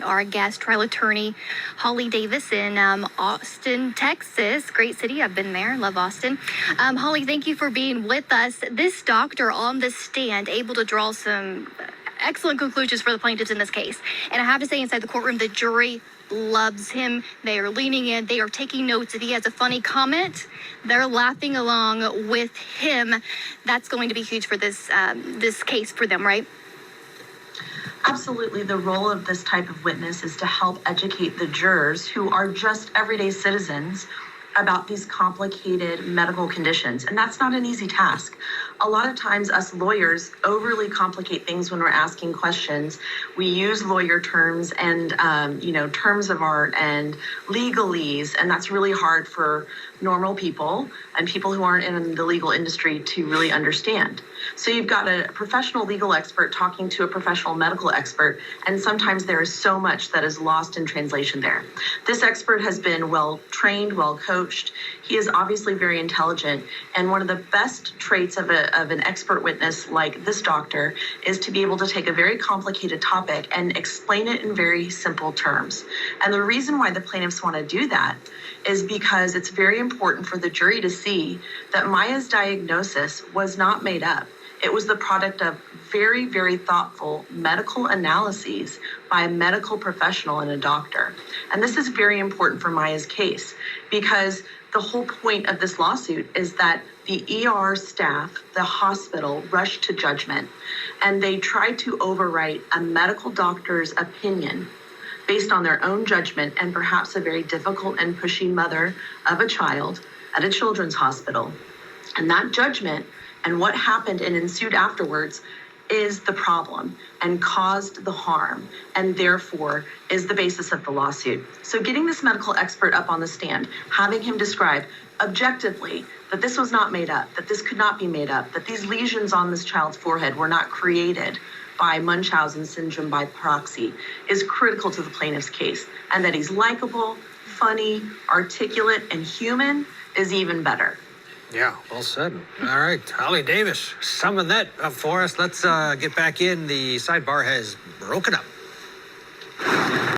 Our guest, trial attorney Holly Davis in Austin, Texas. Great city. I've been there. Love Austin. Holly, thank you for being with us. This doctor on the stand able to draw some excellent conclusions for the plaintiffs in this case. And I have to say, inside the courtroom, the jury loves him. They are leaning in. They are taking notes. If he has a funny comment, they're laughing along with him. That's going to be huge for this case for them, right? Absolutely. The role of this type of witness is to help educate the jurors who are just everyday citizens about these complicated medical conditions. And that's not an easy task. A lot of times us lawyers overly complicate things when we're asking questions. We use lawyer terms and, terms of art and legalese, and that's really hard for normal people and people who aren't in the legal industry to really understand. So you've got a professional legal expert talking to a professional medical expert, and sometimes there is so much that is lost in translation there. This expert has been well trained, well coached. He is obviously very intelligent, and one of the best traits of an expert witness like this doctor is to be able to take a very complicated topic and explain it in very simple terms. And the reason why the plaintiffs want to do that is because it's very important for the jury to see that Maya's diagnosis was not made up. It was the product of very, very thoughtful medical analyses by a medical professional and a doctor. And this is very important for Maya's case because the whole point of this lawsuit is that the ER staff, the hospital, rushed to judgment, and they tried to overwrite a medical doctor's opinion based on their own judgment and perhaps a very difficult and pushy mother of a child at a children's hospital. And that judgment and what happened and ensued afterwards is the problem and caused the harm, and therefore is the basis of the lawsuit. So getting this medical expert up on the stand, having him describe objectively that this was not made up, that this could not be made up, that these lesions on this child's forehead were not created by Munchausen syndrome by proxy, is critical to the plaintiff's case. And that he's likable, funny, articulate, and human is even better. Yeah, well said. All right, Holly Davis, sum of that up for us. Let's get back in. The sidebar has broken up.